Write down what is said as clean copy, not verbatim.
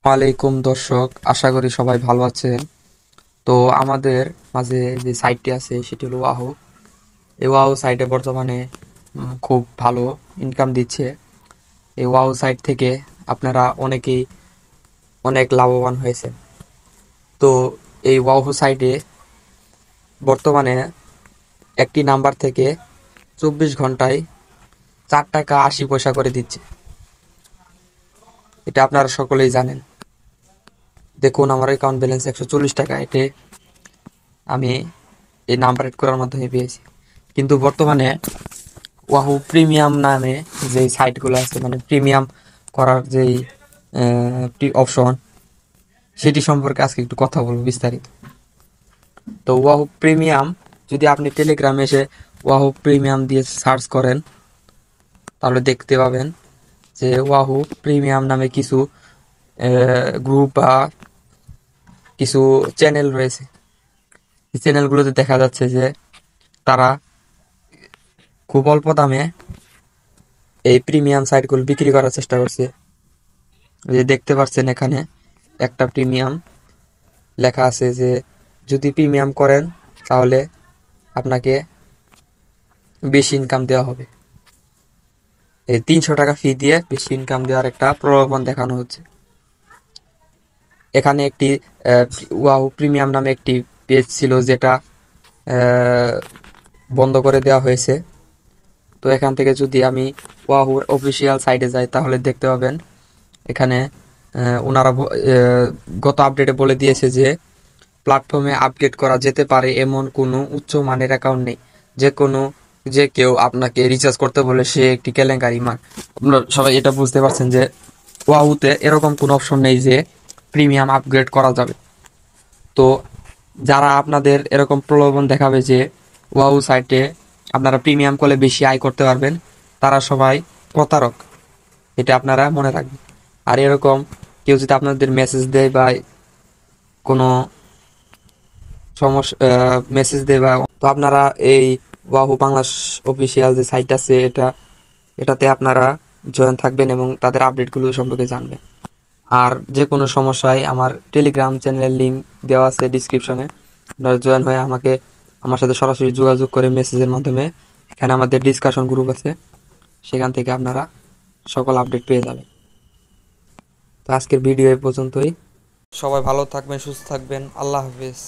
ওয়ালাইকুম দর্শক, আশা করি সবাই ভালো আছেন। তো আমাদের মাঝে যে সাইটটি আছে সেটি হলো ওয়াহু। এই ওয়াহু সাইটে বর্তমানে খুব ভালো ইনকাম দিচ্ছে। এই ওয়াহু সাইট থেকে আপনারা অনেকেই অনেক লাভবান হয়েছে। তো এই ওয়াহু সাইটে বর্তমানে একটি নাম্বার থেকে 24 ঘন্টায় 4 টাকা 80 পয়সা করে দিচ্ছে। এটা আপনারা সকলেই জানেন। দেখুন, আমার অ্যাকাউন্ট ব্যালেন্স 140 টাকা। এতে আমি এই নাম্বার এড করার মাধ্যমে পেয়েছি। কিন্তু বর্তমানে ওয়াহু প্রিমিয়াম নামে যে সাইটগুলো আছে, মানে প্রিমিয়াম করার যেই অপশন, সেটি সম্পর্কে আজকে একটু কথা বলবো বিস্তারিত। তো ওয়াহু প্রিমিয়াম, যদি আপনি টেলিগ্রামে এসে ওয়াহু প্রিমিয়াম দিয়ে সার্চ করেন তাহলে দেখতে পাবেন যে ওয়াহু প্রিমিয়াম নামে কিছু গ্রুপ বা কিছু চ্যানেল রয়েছে। এই চ্যানেলগুলোতে দেখা যাচ্ছে যে তারা খুব অল্প দামে এই প্রিমিয়াম সাইটগুলো বিক্রি করার চেষ্টা করছে। যে দেখতে পাচ্ছেন এখানে একটা প্রিমিয়াম লেখা আছে যে যদি প্রিমিয়াম করেন তাহলে আপনাকে বেশি ইনকাম দেওয়া হবে। এই 300 টাকা ফি দিয়ে বেশি ইনকাম দেওয়ার একটা প্রলোভন দেখানো হচ্ছে। এখানে একটি ওয়াও প্রিমিয়াম নামে একটি পেজ ছিল, যেটা আহ, বন্ধ করে দেওয়া হয়েছে। তো এখান থেকে যদি আমি ওয়াহুর অফিসিয়াল সাইটে যাই তাহলে দেখতে পাবেন এখানে ওনারা গত আপডেটে বলে দিয়েছে যে প্ল্যাটফর্মে আপডেট করা যেতে পারে এমন কোনো উচ্চ মানের অ্যাকাউন্ট নেই। যে কেউ আপনাকে রিচার্জ করতে বলে সে একটি কেলেঙ্কারি মান। আপনারা সবাই এটা বুঝতে পারছেন যে ওয়াহুতে এরকম কোনো অপশন নেই যে প্রিমিয়াম আপগ্রেড করা যাবে। তো যারা আপনাদের এরকম প্রলোভন দেখাবে যে ওয়াহু সাইটে আপনারা প্রিমিয়াম করলে বেশি আয় করতে পারবেন, তারা সবাই প্রতারক। এটা আপনারা মনে রাখবেন। আর এরকম কেউ যদি আপনাদের মেসেজ দেয় বা কোনো সমস্যা মেসেজ দেয়, বা তো আপনারা এই ওয়াহু বাংলাদেশ অফিসিয়াল যে সাইট আছে এটাতে আপনারা জয়েন থাকবেন এবং তাদের আপডেটগুলো সম্পর্কে জানবেন। আর যে কোনো সমস্যায় আমার টেলিগ্রাম চ্যানেলের লিঙ্ক দেওয়া আছে ডিসক্রিপশনে। আপনারা জয়েন হয়ে আমার সাথে সরাসরি যোগাযোগ করে মেসেজের মাধ্যমে, এখানে আমাদের ডিসকাশন গ্রুপ আছে, সেখান থেকে আপনারা সকল আপডেট পেয়ে যাবেন। তো আজকের ভিডিও এই পর্যন্তই। সবাই ভালো থাকবেন, সুস্থ থাকবেন। আল্লাহ হাফেজ।